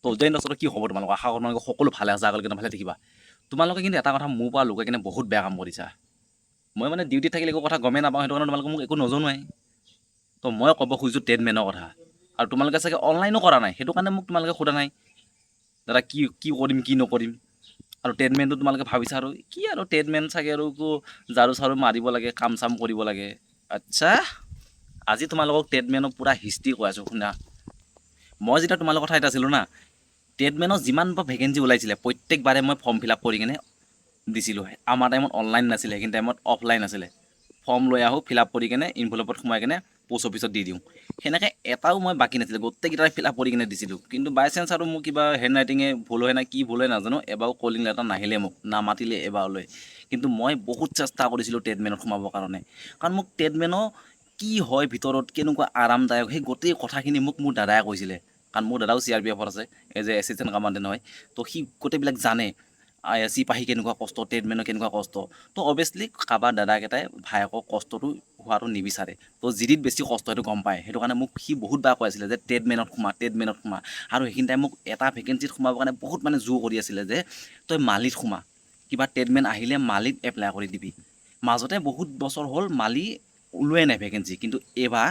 তো উজ্জয়িনী দস্তত কি হ'ব তোমালোকৰ আশা কৰোঁ তোমালোকে সকলো ভালে আছে আগলৈকে ভালে থাকিবা তোমালোকে কিন্তু এটা কথা মোৰ পৰা লুকাই কিনে বহুত বেয়া কাম কৰিছা মই মানে ডিউটিত থাকিলে একো কথা গমেই নাপাওঁ সেইটো কাৰণে তোমালোকে মোক একো নজনোৱাই তো মই ক'ব খুজিছোঁ ট্ৰেডমেনৰ কথা আৰু তোমালোকে চাগে অনলাইনো কৰা নাই সেইটো কাৰণে মোক তোমালোকে সোধা নাই দাদা কি কি কৰিম কি নকৰিম আৰু ট্ৰেডমেনটো তোমালোকে ভাবিছা আৰু কি আৰু ট্ৰেডমেন চাগে আৰু ঝাৰু চাৰু মাৰিব লাগে কাম চাম কৰিব লাগে আচ্ছা আজি তোমালোকক ট্ৰেডমেনৰ পূৰা হিষ্ট্ৰী কৈ আছোঁ শুনা মই যেতিয়া তোমালোকৰ ঠাইত আছিলোঁ না ট্ৰেডমেনৰ যিমান ভেকেঞ্চি ওলাইছিলে প্ৰত্যেকবাৰে মই ফৰ্ম ফিল আপ কৰি কিনে দিছিলোঁ আমাৰ টাইমত অনলাইন নাছিলে সেইখিনি টাইমত অফলাইন আছিলে ফৰ্ম লৈ আহোঁ ফিল আপ কৰি কিনে ইনভলভত সোমাই কিনে পোষ্ট অফিচত দি দিওঁ সেনেকৈ এটাও মই বাকী নাছিলে গোটেইকেইটাই ফিল আপ কৰি কিনে দিছিলোঁ কিন্তু বাই চান্স আৰু মোৰ কিবা হেণ্ড ৰাইটিঙে ভুল হয় নাই কি ভুল হয় নাজানো এবাৰো কলিং লেটাৰ নাহিলে মোক নামাতিলে এবাৰলৈ কিন্তু মই বহুত চেষ্টা কৰিছিলোঁ ট্ৰেডমেনত সোমাবৰ কাৰণে কাৰণ মোক ট্ৰেডমেনৰ কি হয় ভিতৰত কেনেকুৱা আৰামদায়ক সেই গোটেই কথাখিনি মোক মোৰ দাদাই কৈছিলে কাৰণ মোৰ দাদাও CRPFত আছে এজ এ এছিষ্টেণ্ট কমাণ্ডেণ্ট হয় তো সি গোটেইবিলাক জানে চিপাহী কেনেকুৱা কষ্ট ট্ৰেডমেনৰ কেনেকুৱা কষ্ট তো অভিয়াছলি কাৰোবাৰ দাদাকেইটাই ভায়েকৰ কষ্টটো হোৱাটো নিবিচাৰে তো যিটিত বেছি কষ্ট সেইটো গম পায় সেইটো কাৰণে মোক সি বহুত বাৰ কৈ আছিলে যে ট্ৰেডমেনত সোমা আৰু সেইখিনি টাইম মোক এটা ভেকেঞ্চিত সোমাবৰ কাৰণে বহুত মানে জোৰ কৰি আছিলে যে তই মালিত সোমা কিবা ট্ৰেডমেন আহিলে মালিত এপ্লাই কৰি দিবি মাজতে বহুত বছৰ হ'ল মালি ওলোৱাই নাই ভেকেঞ্চি কিন্তু এইবাৰ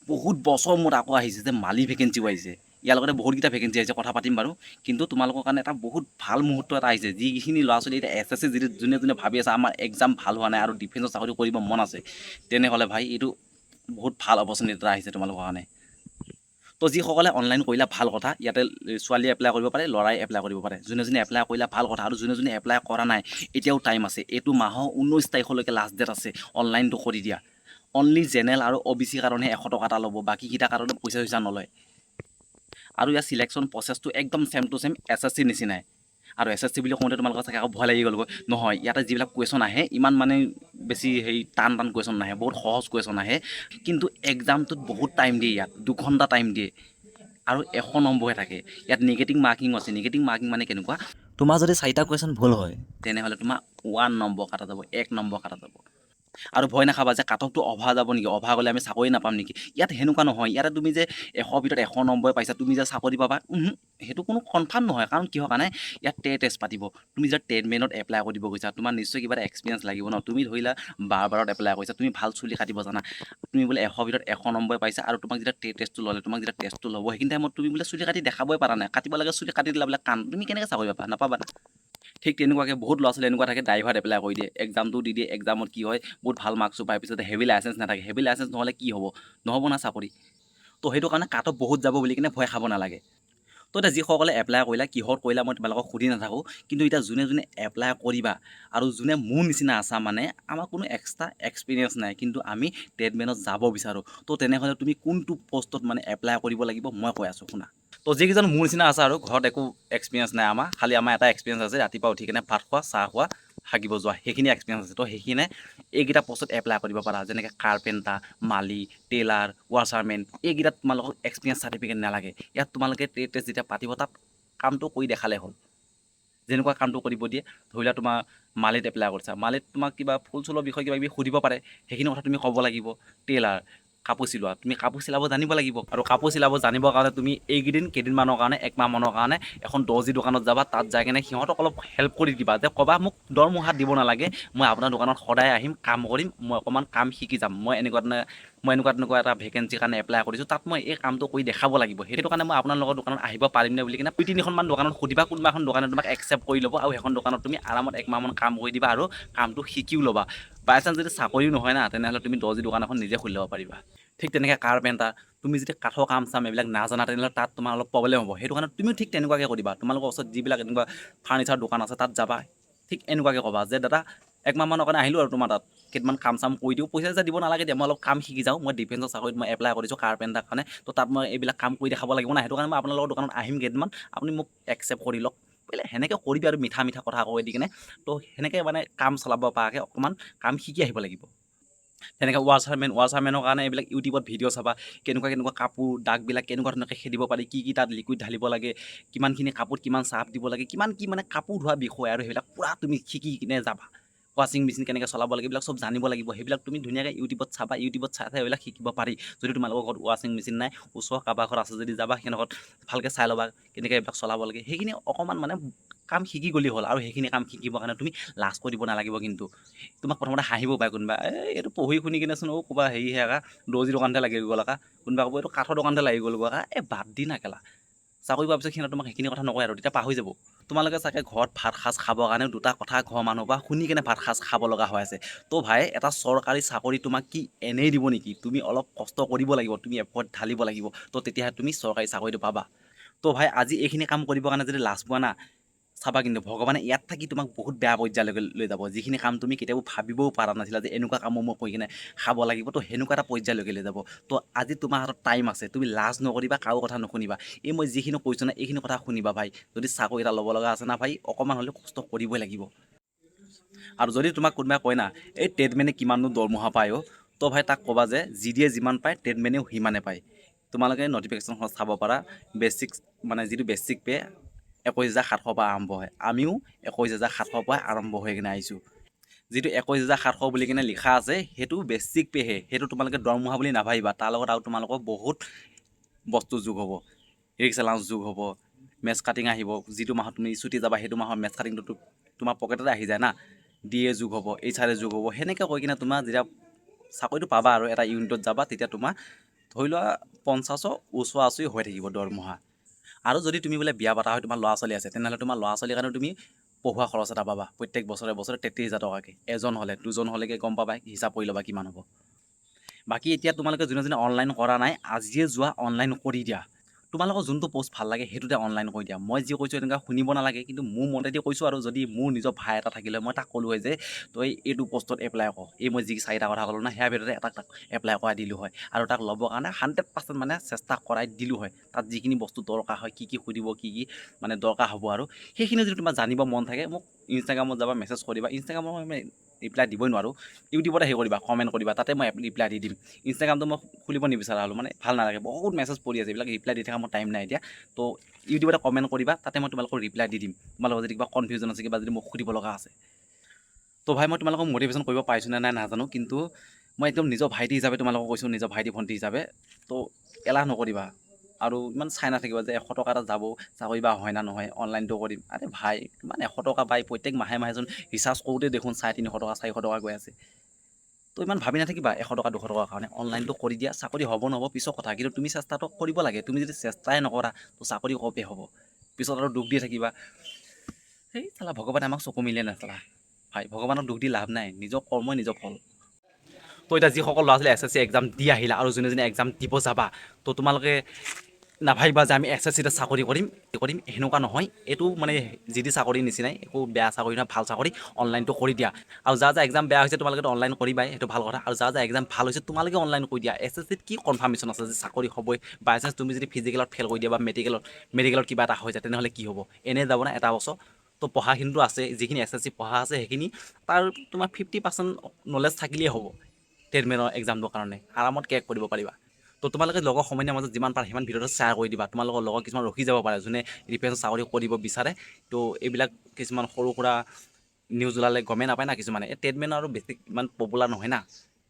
বহুত বছৰ মূৰত আকৌ আহিছে যে মালি ভেকেঞ্চিও আহিছে ইয়াৰ লগতে বহুতকেইটা ভেকেঞ্চি আহিছে কথা পাতিম বাৰু কিন্তু তোমালোকৰ কাৰণে এটা বহুত ভাল মুহূৰ্ত এটা আহিছে যিখিনি ল'ৰা ছোৱালী এতিয়া SSC যিটো যোনে যোনে ভাবি আছে আমাৰ এক্সাম ভাল হোৱা নাই আৰু ডিফেন্সৰ চাকৰি কৰিব মন আছে তেনেহ'লে ভাই এইটো বহুত ভাল অপৰচুনিটি এটা আহিছে তোমালোকৰ কাৰণে তো যিসকলে অনলাইন কৰিলে ভাল কথা ইয়াতে ছোৱালীয়ে এপ্লাই কৰিব পাৰে ল'ৰাই এপ্লাই কৰিব পাৰে যোনে যোনে এপ্লাই কৰিলে ভাল কথা আৰু যোনে যোনে এপ্লাই কৰা নাই এতিয়াও টাইম আছে এইটো মাহৰ 19 তাৰিখলৈকে লাষ্ট ডেট আছে অনলাইনটো কৰি দিয়া অনলি জেনেৰেল আৰু OBC কাৰণেহে 100 টকা এটা ল'ব বাকীকেইটা কাৰণে পইচা চইচা নলয় আৰু ইয়াৰ চিলেকশ্যন প্ৰচেছটো একদম ছেম টু ছেম SSC নিচিনাই আৰু SSC বুলি কওঁতে তোমালোকৰ চাগে আকৌ ভয় লাগি গ'লগৈ নহয় ইয়াতে যিবিলাক কুৱেশ্যন আহে ইমান মানে বেছি হেৰি টান কুৱেশ্যন নাহে বহুত সহজ কুৱেশ্যন আহে কিন্তু এক্সামটোত বহুত টাইম দিয়ে ইয়াত 2 ঘণ্টা টাইম দিয়ে আৰু 100 নম্বৰহে থাকে ইয়াত নিগেটিভ মাৰ্কিঙো আছে নিগেটিভ মাৰ্কিং মানে কেনেকুৱা তোমাৰ যদি 4টা কুৱেশ্যন ভুল হয় তেনেহ'লে তোমাৰ 1 নম্বৰ কাটা যাব 1 নম্বৰ কাটা যাব আৰু ভয় নাখাবা যে কাটকটো অভাৰ যাব নেকি অভাৰ গ'লে আমি চাকৰি নাপাম নেকি ইয়াত সেনেকুৱা নহয় ইয়াতে তুমি যে 100 ভিতৰত 100 নম্বৰ পাইছা তুমি যে চাকৰি পাবা সেইটো কোনো কনফাৰ্ম নহয় কাৰণ কিহৰ কাৰণে ইয়াত টেষ্ট পাতিব তুমি যেতিয়া ট্ৰেডমেনত এপ্লাই কৰিব গৈছা তোমাৰ নিশ্চয় কিবা এটা এক্সপিৰিয়েঞ্চ লাগিব ন তুমি ধৰিলা বাৰত এপ্লাই কৰিছা তুমি ভাল চুলি কাটিব জানা তুমি বোলে 100 ভিতৰত 100 নম্বৰ পাইছা আৰু তোমাক যেতিয়া টেষ্টটো ল'লে তোমাক যেতিয়া টেষ্টটো ল'ব সেইখিনি টাইমত তুমি বোলে চুলি কাটি দেখাবই পাৰা নাই কাটিব লাগে চুলি কাটি দিলা বোলে কাণ তুমি কেনেকৈ চাকৰি পাবা নাপাবা ঠিক তেনেকুৱাকৈ বহুত ল'ৰা ছোৱালী এনেকুৱা থাকে ড্ৰাইভাৰত এপ্লাই কৰি দিয়ে এক্সামটো দি দিয়ে এক্সামত কি হয় বহুত ভাল মাৰ্কছো পায় পিছতে হেভি লাইচেঞ্চ নাথাকে হেভি লাইচেঞ্চ নহ'লে কি নহ'ব না চাকৰি তো সেইটো কাৰণে কাট অফ বহুত যাব বুলি কিনে ভয় খাব নালাগে তো এতিয়া যিসকলে এপ্লাই কৰিলা কিহত কৰিলা মই তোমালোকক সুধি নাথাকোঁ কিন্তু এতিয়া যোনে যোনে এপ্লাই কৰিবা আৰু যোনে মোৰ নিচিনা আছা মানে আমাৰ কোনো এক্সট্ৰা এক্সপিৰিয়েঞ্চ নাই কিন্তু আমি ট্ৰেডমেনত যাব বিচাৰোঁ তো তেনেহ'লে তুমি কোনটো পষ্টত মানে এপ্লাই কৰিব লাগিব মই কৈ আছোঁ শুনা তো যিকেইজন মোৰ নিচিনা আছে আৰু ঘৰত একো এক্সপিৰিয়েঞ্চ নাই আমাৰ খালি আমাৰ এটা এক্সপিৰিয়েঞ্চ আছে ৰাতিপুৱা উঠি কিনে ভাত খোৱা চাহ খোৱা হাগিব যোৱা সেইখিনি এক্সপিৰিয়েঞ্চ আছে তো সেইখিনিয়ে এইকেইটা পষ্টত এপ্লাই কৰিব পাৰা যেনেকৈ কাৰ্পেণ্টাৰ মালি টেইলাৰ ৱাছাৰমেন এইকেইটাত তোমালোকক এক্সপিৰিয়েঞ্চ চাৰ্টিফিকেট নালাগে ইয়াত তোমালোকে ট্ৰেড টেষ্ট যেতিয়া পাতিব তাত কামটো কৰি দেখালে হ'ল যেনেকুৱা কামটো কৰিব দিয়ে ধৰি লোৱা তোমাৰ মালিত এপ্লাই কৰিছা মালিত তোমাক কিবা ফুল চুলৰ বিষয়ে কিবা কিবি সুধিব পাৰে সেইখিনি কথা তুমি ক'ব লাগিব টেইলাৰ কাপোৰ চিলোৱা তুমি কাপোৰ চিলাব জানিব লাগিব আৰু কাপোৰ চিলাব জানিবৰ কাৰণে তুমি এইকেইদিন কেইদিনমানৰ কাৰণে 1 মাহমানৰ কাৰণে এখন দৰ্জী দোকানত যাবা তাত যাই কিনে সিহঁতক অলপ হেল্প কৰি দিবা যে ক'বা মোক দৰমহা দিব নালাগে মই আপোনাৰ দোকানত সদায় আহিম কাম কৰিম মই অকণমান কাম শিকি যাম মই এনেকুৱা এটা ভেকেঞ্চিৰ কাৰণে এপ্লাই কৰিছোঁ তাত মই এই কামটো কৰি দেখাব লাগিব সেইটো কাৰণে মই আপোনালোকৰ দোকানত আহিব পাৰিম নে বুলি কিনে 2-3খনমান দোকানত সুধিবা কোনোবা এখন দোকানে তোমাক একচেপ্ট কৰি ল'ব আৰু সেইখন দোকানত তুমি আৰামত 1 মাহমান কাম কৰি দিবা আৰু কামটো শিকিও ল'বা বাই চান্স যদি চাকৰিও নহয় না তেনেহ'লে তুমি দৰ্জী দোকান এখন নিজে খুলি ল'ব পাৰিবা ঠিক তেনেকৈ কাৰ্পেণ্টাৰ তুমি যদি কাঠৰ কাম চাম এইবিলাক নাজানা তেনেহ'লে তাত তোমাৰ অলপ প্ৰব্লেম হ'ব সেইটো কাৰণে তুমিও ঠিক তেনেকুৱাকৈ কৰিবা তোমালোকৰ ওচৰত যিবিলাক এনেকুৱা ফাৰ্নিচাৰ দোকান আছে তাত যাবা ঠিক এনেকুৱাকৈ ক'বা যে দাদা 1 মাহমানৰ কাৰণে আহিলোঁ আৰু তোমাৰ তাত কেইটামান কাম চাম কৰি দিওঁ পইচা দিব নালাগে দিয়া মই অলপ কাম শিকি যাওঁ মই ডিফেন্সৰ চাকৰিত মই এপ্লাই কৰিছোঁ কাৰ্পেণ্টাৰ কাৰণে তো তাত মই এইবিলাক কাম কৰি দেখাব লাগিব না সেইটো কাৰণে মই আপোনালোকৰ দোকানত আহিম কেইদিনমান আপুনি মোক একচেপ্ট কৰি লওক বোলে সেনেকৈ কৰিবি আৰু মিঠা কথা কৈ দি কিনে তো সেনেকৈ মানে কাম চলাব পৰাকৈ অকণমান কাম শিকি আহিব লাগিব তেনেকৈ ৱাছাৰমেনৰ কাৰণে এইবিলাক ইউটিউবত ভিডিঅ' চাবা কেনেকুৱা কাপোৰ দাগবিলাক কেনেকুৱা ধৰণে খেদিব পাৰি কি তাত লিকুইড ঢালিব লাগে কিমানখিনি কাপোৰত কিমান চাৰ্ফ দিব লাগে কিমান কি মানে কাপোৰ ধোৱা বিষয় আৰু সেইবিলাক পূৰা তুমি শিকি কিনে যাবা ৱাশ্বিং মেচিন কেনেকৈ চলাব লাগে এইবিলাক চব জানিব লাগিব। সেইবিলাক তুমি ধুনীয়াকৈ ইউটিউবত চাবা, ইউটিউবত চাই চাই এইবিলাক শিকিব পাৰি। যদি তোমালোকৰ ঘৰত ৱাশ্বিং মেচিন নাই, ওচৰৰ কাৰোবাৰ ঘৰত আছে যদি যাবা, সিহঁতৰ ঘৰত ভালকৈ চাই ল'বা কেনেকৈ এইবিলাক চলাব লাগে। সেইখিনি অকণমান মানে কাম শিকি গ'লেই হ'ল। আৰু সেইখিনি কাম শিকিবৰ কাৰণে তুমি লাজ কৰিব নালাগিব। কিন্তু তোমাক প্ৰথমতে হাঁহিব পাৰে কোনোবা, এইটো পঢ়ি শুনি কিনেচোন ক'বা হেৰিহে আকা দৰ্জী দোকানতে লাগি গ'ল আকা, কোনোবা ক'ব এইটো কাঠৰ দোকানতে লাগি গ'ল আকা, বাদ দি না কেলা। চাকৰি পোৱাৰ পিছত সিহঁতে তোমাক সেইখিনি কথা নকয় আৰু তেতিয়া পাহৰি যাব। তোমালোকে চাগে ঘৰত ভাত সাজ খাবৰ কাৰণে দুটা কথা ঘৰৰ মানুহৰ পৰা শুনি কেনে ভাত সাজ খাব লগা হৈ আছে। তো ভাই এটা চৰকাৰী চাকৰি তোমাক কি এনেই দিব নেকি? তুমি অলপ কষ্ট কৰিব লাগিব, তুমি এফৰ্ট ঢালিব লাগিব, তো তেতিয়াহে তুমি চৰকাৰী চাকৰিটো পাবা। তো ভাই আজি এইখিনি কাম কৰিবৰ কাৰণে যদি লাজ পোৱা না, চাবা কিন্তু ভগৱানে ইয়াত থাকি তোমাক বহুত বেয়া পৰ্যায়লৈকে লৈ যাব। যিখিনি কাম তুমি কেতিয়াও ভাবিবও পৰা নাছিলা যে এনেকুৱা কামো মই কৰি কিনে খাব লাগিব, তো সেনেকুৱা এটা পৰ্যায়লৈকে লৈ যাব। তো আজি তোমাৰ হাতত টাইম আছে, তুমি লাজ নকৰিবা, কাৰো কথা নুশুনিবা। এই মই যিখিনি কৈছোঁ না এইখিনি কথা শুনিবা ভাই। যদি চাকৰি এটা ল'ব লগা আছে না ভাই, অকণমান হ'লেও কষ্ট কৰিবই লাগিব। আৰু যদি তোমাক কোনোবাই কয় না এই ট্ৰেডমেনে কিমাননো দৰমহা পায় তো ভাই তাক ক'বা যে যি দিয়ে যিমান পায় ট্ৰেডমেনেও সিমানে পায়। তোমালোকে নটিফিকেশ্যনখন চাব পাৰা, বেছিক মানে যিটো বেছিক পে' 21,700 পৰা আৰম্ভ হয়। আমিও 21,700 পৰা আৰম্ভ হৈ কিনে আহিছোঁ। যিটো 21,700 বুলি কিনে লিখা আছে সেইটো বেছিক পে'হে, সেইটো তোমালোকে দৰমহা বুলি নাভাবিবা। তাৰ লগত আৰু তোমালোকৰ বহুত বস্তু যোগ হ'ব। ৰিক্স এলাউন্স যোগ হ'ব, মেচ কাটিং আহিব। যিটো মাহত তুমি ছুটি যাবা সেইটো মাহৰ মেচ কাটিংটো তোমাৰ পকেটতে আহি যায় না। DA যোগ হ'ব, HR যোগ হ'ব। সেনেকৈ কৈ কিনে তোমাৰ যেতিয়া চাকৰিটো পাবা আৰু এটা ইউনিটত যাবা, তেতিয়া তোমাৰ ধৰি লোৱা 50ৰ ওচৰা-ওচৰি হৈ থাকিব দৰমহা। আৰু যদি তুমি বোলে বিয়া পতা হয়, তোমাৰ ল'ৰা ছোৱালী আছে, তেনেহ'লে তোমাৰ ল'ৰা ছোৱালীৰ কাৰণে তুমি পঢ়োৱা খৰচ এটা পাবা প্ৰত্যেক বছৰে বছৰে 33,000 টকাকৈ। এজন হ'লে, দুজন হ'লেকে গম পাবা, হিচাপ কৰি ল'বা কিমান হ'ব। বাকী এতিয়া তোমালোকে যোনে যোনে অনলাইন কৰা নাই, আজিয়ে যোৱা অনলাইন কৰি দিয়া। তোমালোকৰ যোনটো প'ষ্ট ভাল লাগে সেইটোতে অনলাইন কৰি দিয়া। মই যি কৈছোঁ এনেকুৱা শুনিব নালাগে, কিন্তু মোৰ মতেদি কৈছোঁ। আৰু যদি মোৰ নিজৰ ভাই এটা থাকিলে মই তাক ক'লোঁ হয় যে তই এইটো প'ষ্টত এপ্লাই কৰ, এই মই যি 4টা কথা ক'লোঁ না সেয়াৰ ভিতৰতে এটাক তাক এপ্লাই কৰাই দিলোঁ হয়। আৰু তাক ল'বৰ কাৰণে 100% মানে চেষ্টা কৰাই দিলোঁ হয়। তাত যিখিনি বস্তু দৰকাৰ হয়, কি কি সুধিব, কি কি মানে দৰকাৰ হ'ব, আৰু সেইখিনি যদি তোমাৰ জানিব মন থাকে মোক ইনষ্টাগ্ৰামত যাবা, মেছেজ কৰিবা। ইনষ্টাগ্ৰামত মই ৰিপ্লাই দিবই নোৱাৰোঁ, ইউটিউবতে হেৰি কৰিবা, কমেণ্ট কৰিবা, তাতে মই ৰিপ্লাই দি দিম। ইনষ্টাগ্ৰামটো মই খুলিব নিবিচাৰা হ'লোঁ, মানে ভাল নালাগে, বহুত মেছেজ পৰি আছে, এইবিলাক ৰিপ্লাই দি থকা মোৰ টাইম নাই এতিয়া। তো ইউটিউবতে কমেণ্ট কৰিবা, তাতে মই তোমালোকৰ ৰিপ্লাই দি দিম। তোমালোকৰ যদি কিবা কনফিউজন আছে, কিবা যদি মোক সুধিব লগা আছে। তো ভাই মই তোমালোকক মটিভেশ্যন কৰিব পাৰিছোঁ নে নাই নাজানো, কিন্তু মই একদম নিজৰ ভাইটি হিচাপে তোমালোকক কৈছোঁ, নিজৰ ভাইটি ভণ্টি হিচাপে। তো এলাহ নকৰিবা আৰু ইমান চাই নাথাকিবা যে 100 টকা এটা যাব, চাকৰি বা হয় না নহয়, অনলাইনটো কৰিম। আৰে ভাই ইমান 100 টকা পাই প্ৰত্যেক মাহে মাহেচোন ৰিচাৰ্জ কৰোঁতে দেখোন 350 টকা 400 টকা গৈ আছে। তো ইমান ভাবি নাথাকিবা 100 টকা 200 টকাৰ কাৰণে। অনলাইনটো কৰি দিয়া, চাকৰি হ'ব নহ'ব পিছৰ কথা, কিন্তু তুমি চেষ্টাটো কৰিব লাগে। তুমি যদি চেষ্টাই নকৰা তো চাকৰি কপে হ'ব, পিছত আৰু দুখ দি থাকিবা সেই চালা ভগৱানে আমাক চকু মিলিয়ে নাচালা। ভাই ভগৱানক দুখ দি লাভ নাই, নিজৰ কৰ্মই নিজৰ ফল। তো এতিয়া যিসকল ল'ৰা ছোৱালী SSC এক্সাম দি আহিলা আৰু যোনে যোনে এক্সাম দিব যাবা, তো তোমালোকে নাভাবিবা যে আমি SSCতে চাকৰি কৰিম সেনেকুৱা নহয়। এইটো মানে যি চাকৰি নিচিনাই, একো বেয়া চাকৰি নহয়, ভাল চাকৰি। অনলাইনটো কৰি দিয়া। আৰু যাৰ এক্সাম বেয়া হৈছে তোমালোকেতো অনলাইন কৰিবাই, সেইটো ভাল কথা। আৰু যাৰ এক্সাম ভাল হৈছে তোমালোকে অনলাইন কৰি দিয়া। SSCত কি কনফাৰ্মেশ্যন আছে যে চাকৰি হ'বই? বাই চান্স তুমি যদি ফিজিকেলত ফেইল কৰি দিয়া বা মেডিকেলত কিবা এটা হৈ যায়, তেনেহ'লে কি হ'ব? এনেই যাব না এটা বছৰ। তো পঢ়াখিনিতো আছে, যিখিনি SSC পঢ়া আছে সেইখিনি তাৰ তোমাৰ 50% নলেজ থাকিলেই হ'ব। ট্ৰেডমেনৰ এক্সামটোৰ কাৰণে আৰামত ক্ৰেক কৰিব পাৰিবা। তো তোমালোকে লগৰ সমনীয়াৰ মাজত যিমান পাৰা সিমান ভিডিঅ'টো শ্বেয়াৰ কৰি দিবা। তোমালোকৰ লগৰ কিছুমান ৰখি যাব পাৰে যোনে ডিফেন্সৰ চাকৰি কৰিব বিচাৰে। তো এইবিলাক কিছুমান সৰু সুৰা নিউজ ওলালে গমেই নাপায় না কিছুমানে। এই ট্ৰেডমেন আৰু বেছি ইমান পপুলাৰ নহয় না,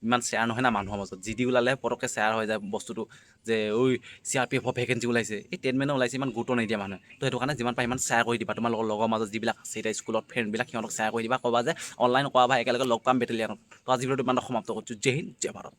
ইমান শ্বেয়াৰ নহয় না মানুহৰ মাজত। যি ওলালে পটককৈ শ্বেয়াৰ হৈ যায় বস্তুটো, যে ঐ CRPFৰ ভেকেঞ্চি ওলাইছে, এই ট্ৰেডমেনৰ ওলাইছে, ইমান গুৰুত্ব নিদিয়ে মানুহে। তো সেইটো কাৰণে যিমান পাৰা ইমান শ্বেয়াৰ কৰি দিবা। তোমালোকৰ লগৰ মাজত যিবিলাক আছে এতিয়া স্কুলত ফ্ৰেণ্ডবিলাক, সিহঁতক শ্বেয়াৰ কৰি দিবা, ক'বা যে অনলাইন কৰা বা একেলগে লগ পাম বেটেলিয়ানত। তো আজি ভিডিঅ'টো ইমানতে সমাপ্ত কৰিছোঁ। জয় হিন্দ, জয় ভাৰত।